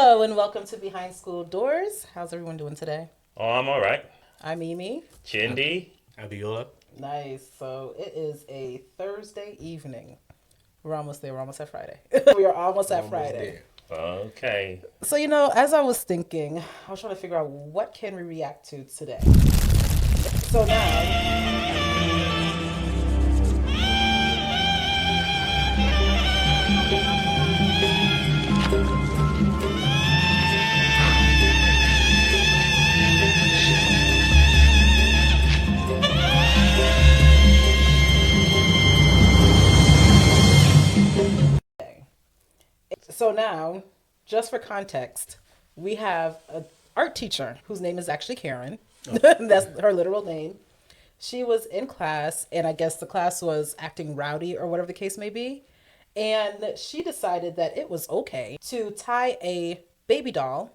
Hello and welcome to Behind School Doors. How's everyone doing today? Oh, I'm all right. I'm Amy. Chindi. Abiola. Nice. So it is a Thursday evening. We're almost there. We're almost at Friday. We are almost at Almost Friday. there. Okay. So as I was thinking, I was trying to figure out what can we react to today. So now, so now, just for context, we have an art teacher whose name is actually Karen. That's her literal name. She was in class, and I guess the class was acting rowdy or whatever the case may be. And she decided that it was okay to tie a baby doll,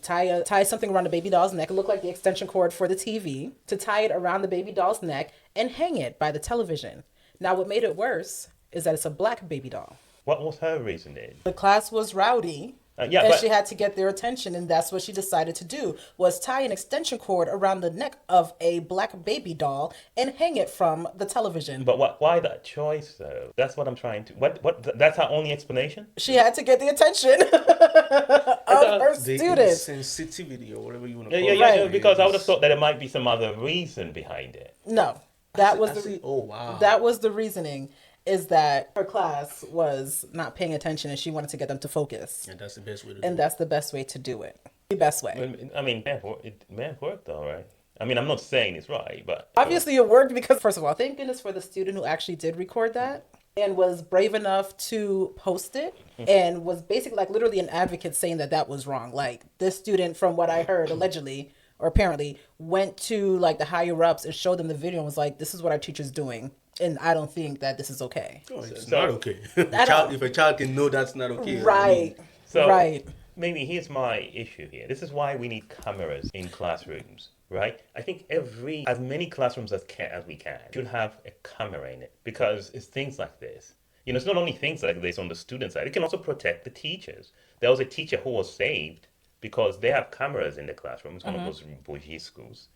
tie something around the baby doll's neck. It looked like the extension cord for the TV, to tie it around the baby doll's neck and hang it by the television. Now, what made it worse is that it's a black baby doll. What was her reasoning? The class was rowdy, Yeah, and but she had to get their attention, and that's what she decided to do, was tie an extension cord around the neck of a black baby doll and hang it from the television. but what? Why that choice though? That's what I'm trying to. What? That's her only explanation. She had to get the attention of her The students. sensitivity or whatever you want to Yeah, call yeah, it. yeah. Right. Because I would have thought that there might be some other reason behind it. No, that was I the see. Oh wow. that was the reasoning, is that her class was not paying attention and she wanted to get them to focus. And that's the best way to do And it. that's the best way to do it. The best way. I mean, it may have worked all right. I mean, I'm not saying it's right, but Obviously, it worked because, first of all, thank goodness for the student who actually did record that and was brave enough to post it and was basically like literally an advocate saying that that was wrong. Like, this student, from what I heard, allegedly or apparently, went to like the higher ups and showed them the video and was like, this is what our teacher's doing. And I don't think that this is okay. Oh, it's So- not okay. If a child can know that's not okay. Right. So Right. maybe here's my issue here. This is why we need cameras in classrooms, right? I think as many classrooms as we can should have a camera in it, because it's things like this. It's not only things like this on the student side. It can also protect the teachers. There was a teacher who was saved because they have cameras in the classrooms. One of those bougie schools,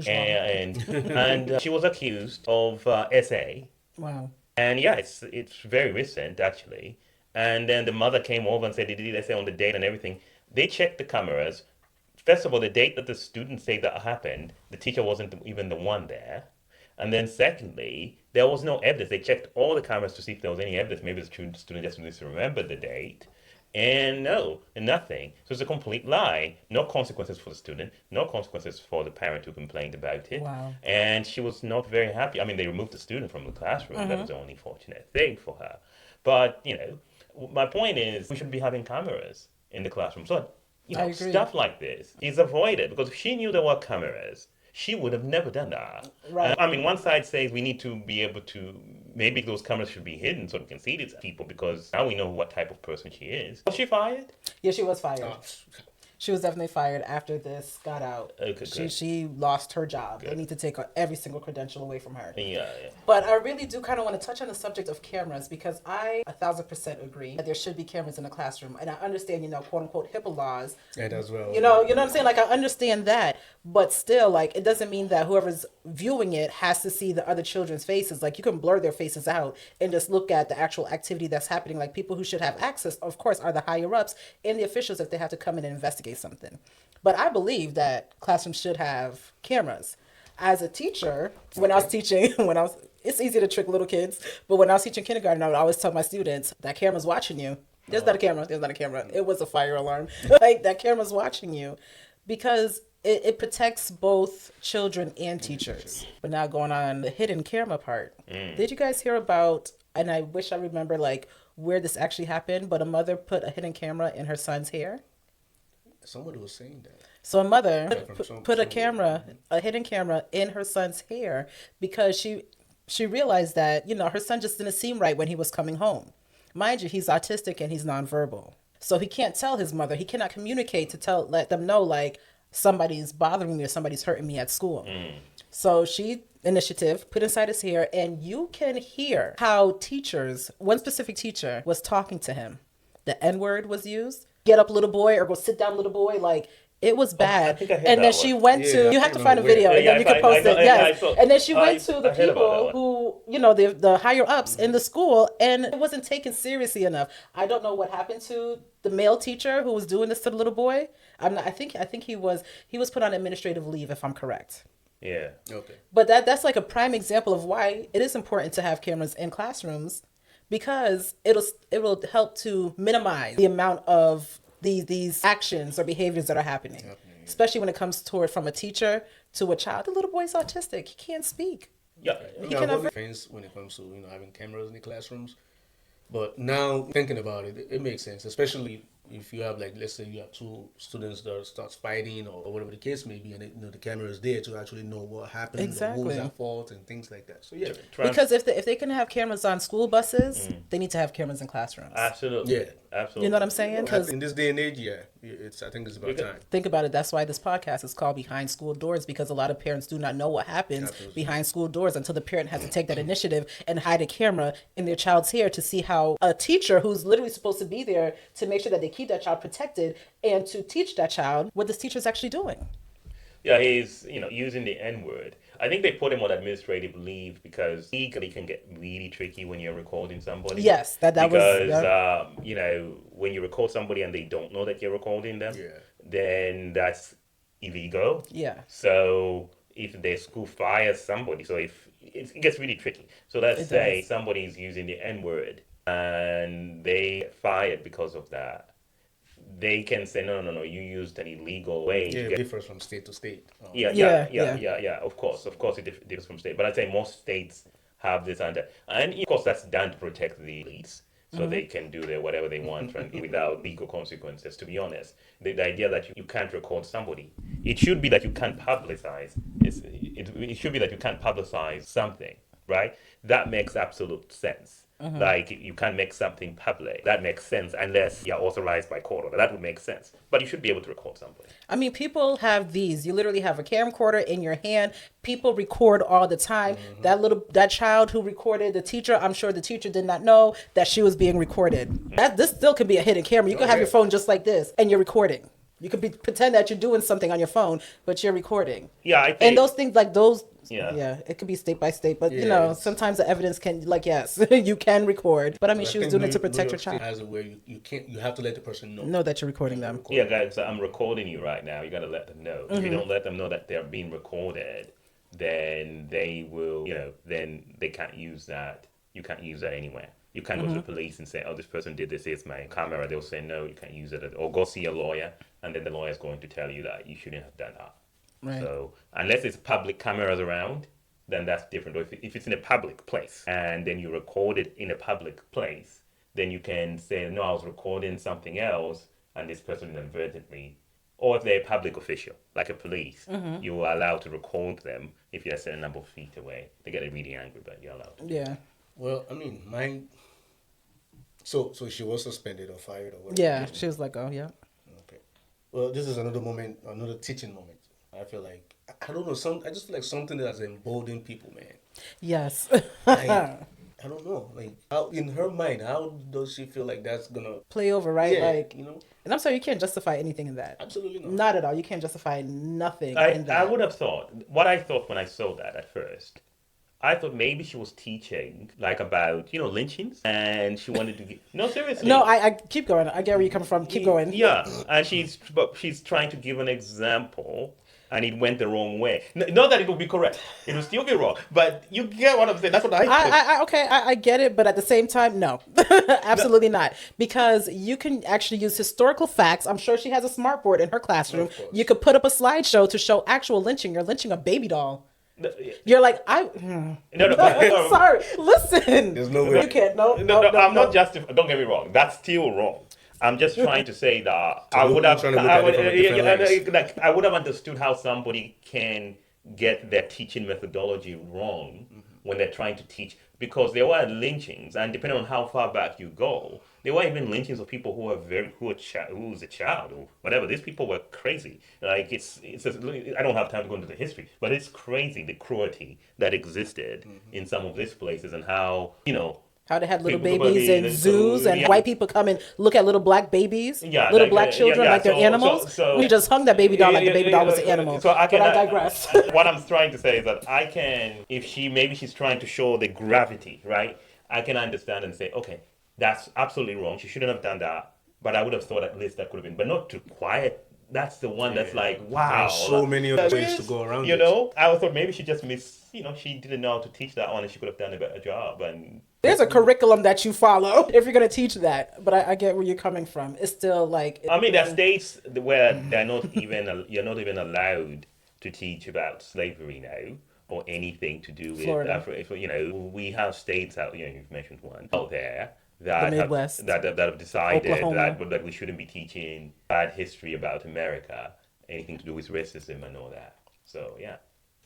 and she was accused of SA. Wow. And yeah, it's very recent actually. And then the mother came over and said they did essay on the date and everything. They checked the cameras. First of all, the date that the students say that happened, the teacher wasn't even the one there. And then secondly, there was no evidence. They checked all the cameras to see if there was any evidence. Maybe the student just misremembered the date. And no, nothing. So it's a complete lie. No consequences for the student, no consequences for the parent who complained about it. Wow. And she was not very happy. I mean, they removed the student from the classroom. That was the only fortunate thing for her. But, my point is we should be having cameras in the classroom. So, I agree. stuff like this is avoided, because if she knew there were cameras, she would have never done that. Right. I mean, one side says we need to be able to, maybe those cameras should be hidden so we can see these people, because now we know what type of person she is. Was she fired? Yeah, she was fired. Oh, She was definitely fired after this got out. Okay, she good. she lost her job. They need to take every single credential away from her. Yeah, yeah. But I really do kind of want to touch on the subject of cameras, because I 1,000% agree that there should be cameras in the classroom. And I understand, quote unquote HIPAA laws. and as well. You know what I'm saying? Like, I understand that, but still, like, it doesn't mean that whoever's viewing it has to see the other children's faces. Like, you can blur their faces out and just look at the actual activity that's happening. Like, people who should have access, of course, are the higher ups and the officials if they have to come in and investigate something. But I believe that classrooms should have cameras. As a teacher, when I was teaching, it's easy to trick little kids, but when I was teaching kindergarten, I would always tell my students, that camera's watching you. There's not a camera. There's not a camera. It was a fire alarm. Like, that camera's watching you, because it protects both children and teachers. But now going on the hidden camera part. Did you guys hear about, and I wish I remember like where this actually happened, but a mother put a hidden camera in her son's hair? Somebody was saying that. So a mother from put somewhere. a hidden camera in her son's hair because she realized that, her son just didn't seem right when he was coming home. Mind you, he's autistic and he's nonverbal. So he can't tell his mother. He cannot communicate to let them know, like, somebody's bothering me or somebody's hurting me at school. So she initiative put inside his hair, and you can hear how one specific teacher was talking to him. The N-word was used. get up little boy or go sit down little boy. Like, it was bad. think I heard And then that she one. went Yeah, to, I you have can't to find a remember video where. and then you can post it. Yes. And then she went to the I heard about that people one. who, the higher ups in the school, and it wasn't taken seriously enough. I don't know what happened to the male teacher who was doing this to the little boy. I think he was put on administrative leave, if I'm correct. Yeah. Okay. But that's like a prime example of why it is important to have cameras in classrooms, because it will help to minimize the amount of these actions or behaviors that are happening. Especially when it comes toward from a teacher to a child. The little boy's autistic. He can't speak. Yeah. He Yeah, can I'm have- defense when it comes to having cameras in the classrooms, but now thinking about it, it makes sense, especially if you have, like, let's say you have two students that starts fighting or whatever the case may be, and the camera is there to actually know what happened, or who Exactly. was at fault, and things like that. So yeah, Because if they can have cameras on school buses, they need to have cameras in classrooms. Absolutely. Yeah. Absolutely. You know what I'm saying? Because in this day and age, yeah, I think it's about time. think about it. That's why this podcast is called Behind School Doors, because a lot of parents do not know what happens Absolutely. behind school doors until the parent has to take that initiative and hide a camera in their child's hair to see how a teacher who's literally supposed to be there to make sure that they keep that child protected and to teach that child what this teacher is actually doing. Yeah, he's using the N word. I think they put him on administrative leave because legally can get really tricky when you're recording somebody. Yes, that was- because when you record somebody and they don't know that you're recording them, Yeah. then that's illegal. Yeah. So if their school fires somebody, so if it gets really tricky. So let's It say does. somebody's using the N word and they get fired because of that. They can say, no, you used an illegal way. Yeah, to it get differs from state to state. yeah. Of course, it differs from state. But I'd say most states have this under, and of course that's done to protect the elites, so they can do whatever they want without legal consequences. To be honest, the idea that you can't record somebody, it should be that you can't publicize. It should be that you can't publicize something, right? That makes absolute sense. Like you can't make something public. That makes sense unless you're authorized by court order. That would make sense. But you should be able to record somebody. I mean, people have these. You literally have a camcorder in your hand. People record all the time. That child who recorded the teacher, I'm sure the teacher did not know that she was being recorded. This still can be a hidden camera. You can have your phone just like this, and you're recording. You could pretend that you're doing something on your phone, but you're recording. Yeah, I think. And those things like those. Yeah. Yeah, it could be state by state, but Yeah, sometimes the evidence can, yes, you can record. But I mean, I she was think doing it to New protect her York State child. has it where you have to let the person know. Know that you're recording them. Yeah, guys, I'm recording you right now. You got to let them know. If you don't let them know that they're being recorded, then they will, then they can't use that. You can't use that anywhere. You can't go to the police and say, oh, this person did this, here's my camera. They'll say, no, you can't use it. Or go see a lawyer, and then the lawyer's going to tell you that you shouldn't have done that. Right. So unless it's public cameras around, then that's different. Or if it's in a public place and then you record it in a public place, then you can say, no, I was recording something else and this person inadvertently. Or if they're a public official, like a police, you are allowed to record them if you're a certain number of feet away. They get really angry, but you're allowed to. Yeah. Well, I mean, mine. So she was suspended or fired or whatever. Yeah. She was like, oh, yeah. Okay. Well, this is another moment, another teaching moment. I feel like I don't know. I just feel like something that's emboldened people, man. Yes. I don't know. Like, in her mind, how does she feel like that's gonna Play over, right? Yeah, Like, and I'm sorry, you can't justify anything in that. Absolutely not. Not at all. You can't justify nothing in that. I would have thought, what I thought when I saw that at first, I thought maybe she was teaching like about, lynchings, and she wanted to get, no, seriously. No, I keep going. I get where you're coming from. Keep going. Yeah, and she's trying to give an example, and it went the wrong way. Not that it will be correct; it will still be wrong. But you get what I'm saying. That's what I thought. I get it, but at the same time, no, absolutely not. Because you can actually use historical facts. I'm sure she has a smart board in her classroom. Of course. You could put up a slideshow to show actual lynching. You're lynching a baby doll. You're like, No, sorry, listen. There's no way. You can't. No, I'm not justifying. Don't get me wrong. That's still wrong. I'm just trying to say that I would have, trying to look at it from a different lens. like I would have understood how somebody can get their teaching methodology wrong when they're trying to teach, because there were lynchings, and depending on how far back you go, there were even lynchings of people who was a child or whatever. These people were crazy. Like I don't have time to go into the history, but it's crazy the cruelty that existed in some of these places, and how How they had little People babies in zoos and yeah. white people come and look at little black babies, Yeah, little like, black children like they're animals. We just hung that baby doll like the baby doll was an animal. So I But can, I digress. what I'm trying to say is that I can, if she's trying to show the gravity, right? I can understand and say, okay, that's absolutely wrong. She shouldn't have done that. But I would have thought at least that could have been, but not to quiet. That's the one that's like, wow. There's so many other ways to go around it. I thought maybe she just she didn't know how to teach that one and she could have done a better job. And There's a curriculum that you follow if you're going to teach that. But I get where you're coming from. It's still like... I mean, there are states where you're not even allowed to teach about slavery now or anything to do with Florida. Africa. We have states out, you've mentioned one out there that The Midwest. have decided Oklahoma. that we shouldn't be teaching bad history about America, anything to do with racism and all that. So, yeah.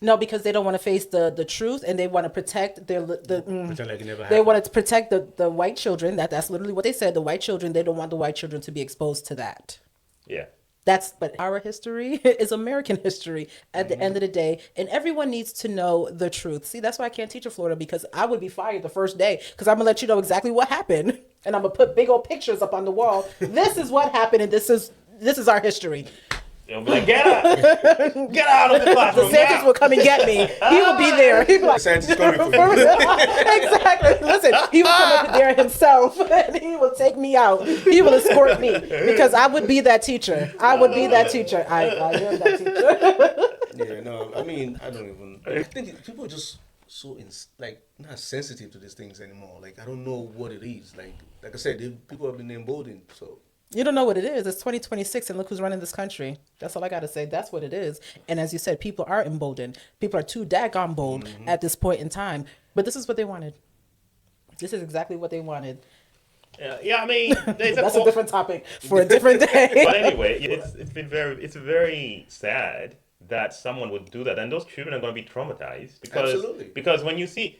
No, because they don't want to face the truth, and they want to protect Pretend like it never they happened. want to protect the white children. That's literally what they said. The white children, they don't want the white children to be exposed to that. Yeah. But our history is American history at the end of the day, and everyone needs to know the truth. See, that's why I can't teach in Florida, because I would be fired the first day, because I'm gonna let you know exactly what happened, and I'm gonna put big old pictures up on the wall. This is what happened, and this is our history. They'll be like, get out of the classroom DeSantis now. will come and get me. He will be there. He'll be like, DeSantis coming for you. exactly. Listen, he will come up there himself and he will take me out. He will escort me because I would be that teacher. I would be that teacher. I am that teacher. Yeah, no, I mean, I don't even. I think people are just so not sensitive to these things anymore. Like, I don't know what it is. Like I said, people have been emboldened. So You don't know what it is. It's 2026 and look who's running this country. That's all I got to say. That's what it is. And as you said, people are emboldened. People are too daggone bold at this point in time. But this is what they wanted. This is exactly what they wanted. Yeah, I mean, That's a different topic for a different day. But anyway, it's very sad that someone would do that, and those children are going to be traumatized Absolutely. because when you see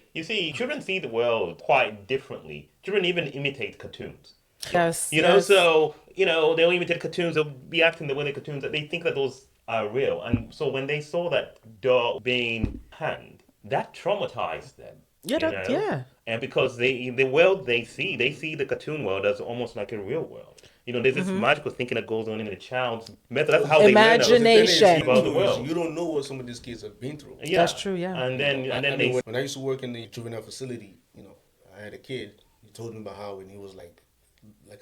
children see the world quite differently. Children even imitate cartoons. Yes. So they'll imitate cartoons. They'll be acting the way the cartoons. They think that those are real, and so when they saw that doll being hanged, that traumatized them. Yeah. And because the world they see the cartoon world as almost like a real world. There's this magical thinking that goes on in a child's method. That's how Imagination. they learn Nation. about the world. You don't know what some of these kids have been through. Yeah. That's true, yeah. And then When I used to work in the juvenile facility, I had a kid. He told me about how when he was like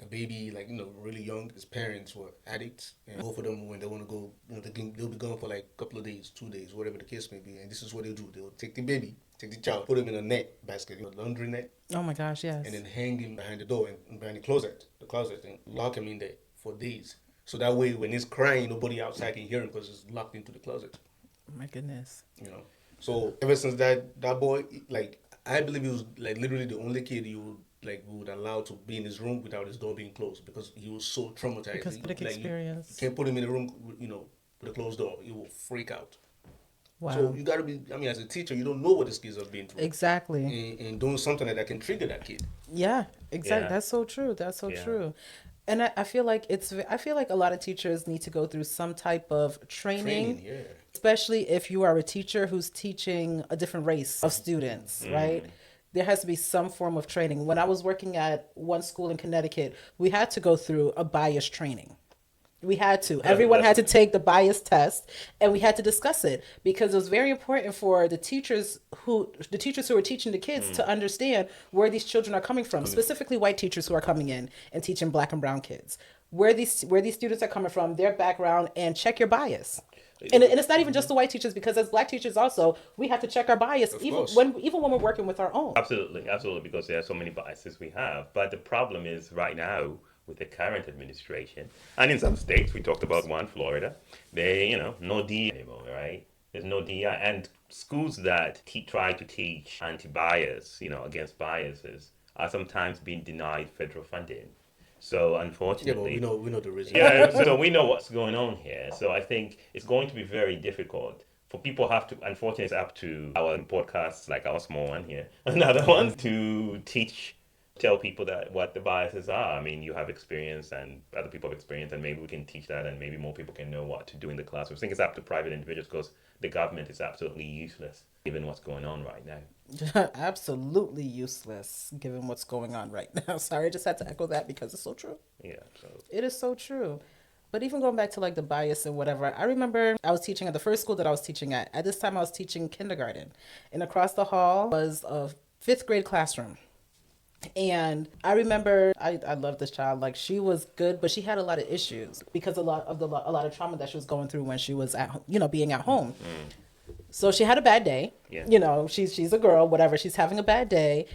a baby, really young, his parents were addicts, and both of them, when they want to go, they'll be gone for like a couple of days, 2 days, whatever the case may be. And this is what they'll do: they'll take the child, put him in a net basket, a laundry net, Oh my gosh, yes. and then hang him behind the door and behind the closet, and lock him in there for days. So that way, when he's crying, nobody outside can hear him because he's locked into the closet. Oh my goodness. So ever since that boy, I believe he was literally the only kid we would allow to be in his room without his door being closed, because he was so traumatized. Because of the experience. You can't put him in a room, with a closed door. He will freak out. Wow. So you gotta be. As a teacher, you don't know what these kids have been through. Exactly. And doing something that can trigger that kid. Yeah, exactly. Yeah. That's so true. That's so Yeah. true. And I feel like a lot of teachers need to go through some type of training, Yeah. especially if you are a teacher who's teaching a different race of students, right? There has to be some form of training. When I was working at one school in Connecticut, we had to go through a bias training. We had to. Everyone had to take the bias test, and we had to discuss it, because it was very important for the teachers who were teaching the kids to understand where these children are coming from, specifically white teachers who are coming in and teaching black and brown kids. Where these students are coming from, their background, and check your bias. And it's not even just the white teachers, because as black teachers also, we have to check our bias even course. when we're working with our own. Absolutely, because there are so many biases we have. But the problem is right now with the current administration, and in some states, we talked about one, Florida, they, no DEI anymore, right? There's no DEI. And schools that try to teach anti-bias, against biases, are sometimes being denied federal funding. So Yeah, but unfortunately, we know the reason. yeah, so we know what's going on here. So I think it's going to be very difficult for people unfortunately, it's up to our podcasts, like our small one here, another one, to teach tell people that what the biases are. I mean, you have experience and other people have experience, and maybe we can teach that, and maybe more people can know what to do in the classroom. I think it's up to private individuals because the government is absolutely useless given what's going on right now. Absolutely useless given what's going on right now. Sorry, I just had to echo that because it's so true. Yeah, so It is so true. But even going back to like the bias and whatever, I remember I was teaching at the first school that I was teaching at. At this time, I was teaching kindergarten. And across the hall was a fifth grade classroom. And I remember I loved this child. Like, she was good, but she had a lot of issues because a lot of trauma that she was going through when she was being at home. So she had a bad day. Yeah. She's a girl, whatever. She's having a bad day.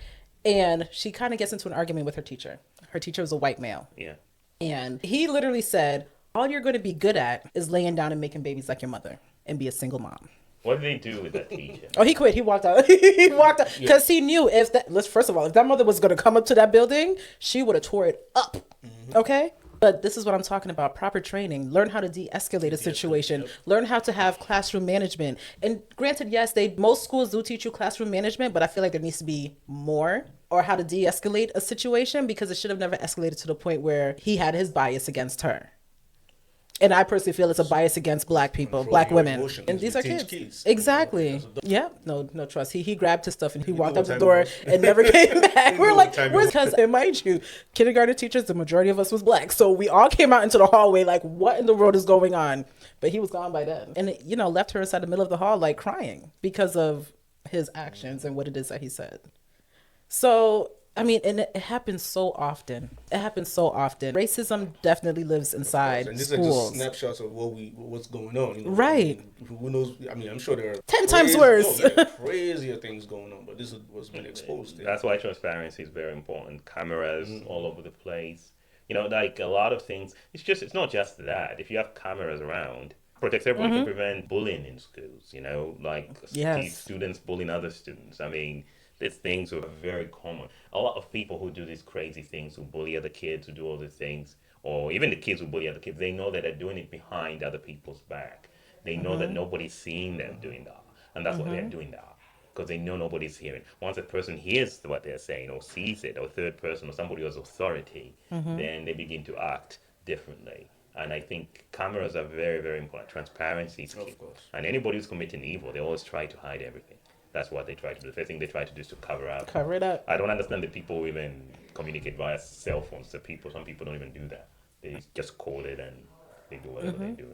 And she kind of gets into an argument with her teacher. Her teacher was a white male. yeah. And he literally said, all you're going to be good at is laying down and making babies like your mother and be a single mom. What did they do with that teacher? Oh, he quit. He walked out. He walked out because he knew first of all, if that mother was going to come up to that building, she would have tore it up. Okay? But this is what I'm talking about. Proper training. Learn how to de-escalate a situation. Learn how to have classroom management. And granted, yes, most schools do teach you classroom management, but I feel like there needs to be more, or how to de-escalate a situation, because it should have never escalated to the point where he had his bias against her. And I personally feel it's a bias against black people, black women. And these are kids. Exactly. Yeah. No trust. He grabbed his stuff and he walked out the door and never came back. We're like, because, and mind you, kindergarten teachers, the majority of us was black. So we all came out into the hallway like, what in the world is going on? But he was gone by then. And, left her inside the middle of the hall, like crying because of his actions and what it is that he said. So, I mean, and it happens so often. Racism definitely lives inside and these schools. are just snapshots of what's going on. Right. I mean, who knows? I mean, I'm sure there are 10 times worse. crazier things going on, but this is what's been exposed. That's why transparency is very important. Cameras all over the place. Like a lot of things. It's not just that. If you have cameras around, protects everyone, can prevent bullying in schools. Like students bullying other students. I mean, these things are very common. A lot of people who do these crazy things, who bully other kids, who do all these things, or even the kids who bully other kids, they know that they're doing it behind other people's back. They know that nobody's seeing them doing that. And that's why they're doing that. Because they know nobody's hearing. Once a person hears what they're saying or sees it, or third person or somebody who has authority, then they begin to act differently. And I think cameras are very, very important. Transparency is key. Of course. And anybody who's committing evil, they always try to hide everything. That's what they try to do. The first thing they try to do is to cover it up. I don't understand that people who even communicate via cell phones to people. Some people don't even do that. They just call it and they do whatever they do.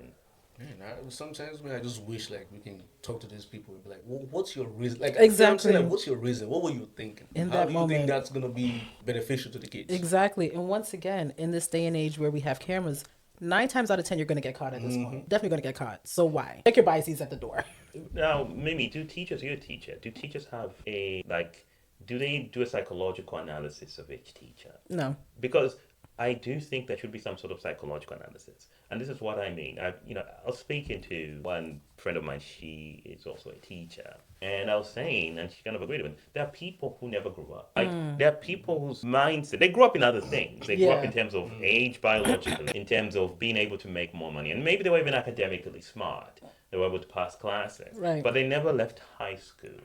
And sometimes, I just wish like we can talk to these people and be like, well, what's your reason? Like, exactly. Like, what's your reason? What were you thinking? How do you think that's gonna be beneficial to the kids? Exactly. And once again, in this day and age where we have cameras, 9 times out of 10 you're gonna get caught at this point. Definitely gonna get caught. So why? Check your biases at the door. Now, Mimi, you're a teacher. Do teachers have do they do a psychological analysis of each teacher? No. Because I do think there should be some sort of psychological analysis. And this is what I mean. I was speaking to one friend of mine. She is also a teacher. And I was saying, and she kind of agreed with me, there are people who never grew up. Like, there are people whose mindset, they grew up in other things. They grew up in terms of age biologically, in terms of being able to make more money. And maybe they were even academically smart. They were able to pass classes. Right. But they never left high school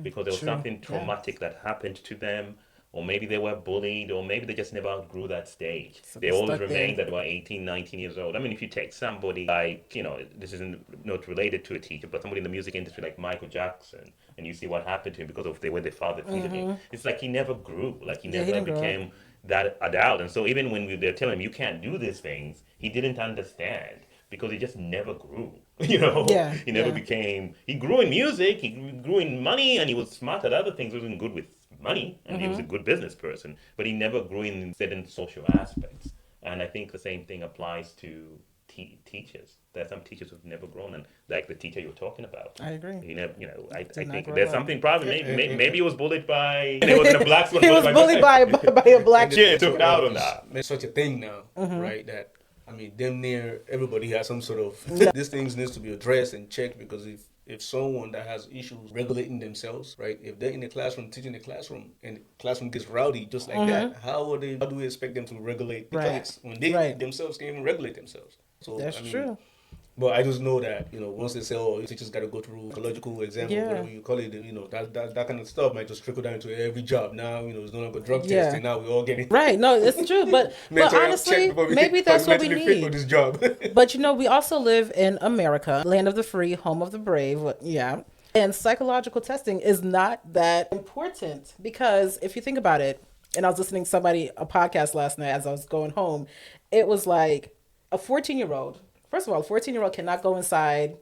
because there was something traumatic that happened to them. Or maybe they were bullied, or maybe they just never outgrew that stage. So they always remained that were 18, 19 years old. I mean, if you take somebody like, this isn't not related to a teacher, but somebody in the music industry like Michael Jackson, and you see what happened to him because of the way the father treated him. It's like he never grew. Like he never became that adult. And so even when they're telling him, you can't do these things, he didn't understand because he just never grew. He never became, he grew in music, he grew in money, and he was smart at other things. He wasn't good with money, and he was a good business person, but he never grew in certain social aspects. And I think the same thing applies to teachers. There are some teachers who've never grown, and like the teacher you're talking about. I agree. I think there's something probably, maybe he was bullied by, it wasn't a black school. He was bullied by a black kid. Took it out on that. It's such a thing now, right? That, I mean, damn near everybody has some sort of, these things needs to be addressed and checked, because if someone that has issues regulating themselves, right? If they're in a classroom, teaching a classroom, and the classroom gets rowdy just like that, how do we expect them to regulate the class when they themselves can't even regulate themselves? So that's true. But I just know that, once they say, oh, teachers got to go through psychological exam Yeah. or whatever you call it, that kind of stuff might just trickle down to every job. Now, it's no longer drug Yeah. testing. Now we're all getting Right. No, it's true. But mental health honestly, check before maybe that's what we mentally fit for need. this job. But we also live in America, land of the free, home of the brave. Yeah. And psychological testing is not that important because if you think about it, and I was listening to a podcast last night as I was going home, it was like a 14-year-old. First of all, a 14-year-old cannot go inside,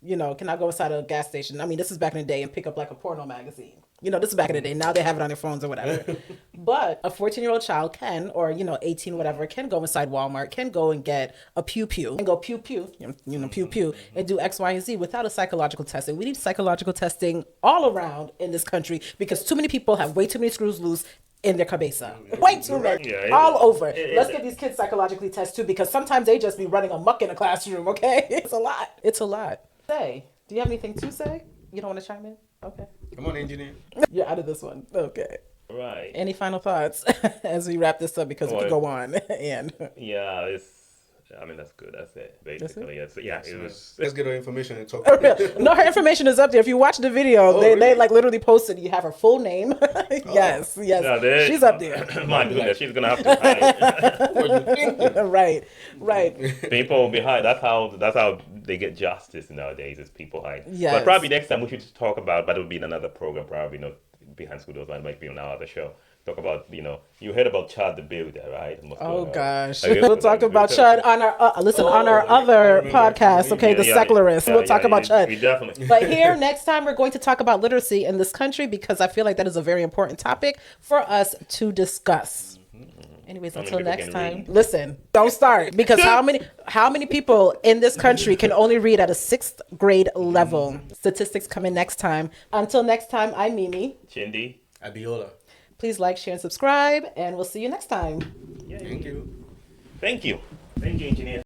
cannot go inside a gas station. I mean, this is back in the day and pick up like a porno magazine. This is back in the day. Now they have it on their phones or whatever. But a 14-year-old child can, or 18, whatever, can go inside Walmart, can go and get a pew and go pew pew, pew and do X, Y, and Z without a psychological testing. We need psychological testing all around in this country because too many people have way too many screws loose in their cabeza. Way too many. Yeah, all over. Let's get these kids psychologically tested too because sometimes they just be running amok in a classroom, okay? It's a lot. It's a lot. Say, do you have anything to say? You don't want to chime in? Okay. Come on, engineer. You're out of this one. Okay. Right. Any final thoughts as we wrap this up because we could go on and Yeah, that's good. That's it. Basically, it was. Let's get our information and talk. no, her information is up there. If you watch the video, they like literally posted. You have her full name. yes, No, she's up there. My goodness, she's gonna have to hide. What you thinking? right. People behind. That's how they get justice nowadays. Is people hide. Yes. But probably next time we should talk about. But it would be in another program. Probably not behind school doors. That might be on our other show. Talk about you heard about Chad the Builder, right? Oh gosh, I guess we'll talk about Chad on our on our other podcast. Okay, the secularists. We'll talk about Chad. We definitely. But here next time we're going to talk about literacy in this country because I feel like that is a very important topic for us to discuss. Anyways, How many until people next can time, read? listen, don't start because how many people in this country can only read at a 6th grade level? Statistics coming next time. Until next time, I'm Mimi. Chindi. Abiola. Please like, share, and subscribe, and we'll see you next time. Thank you. Thank you, engineer.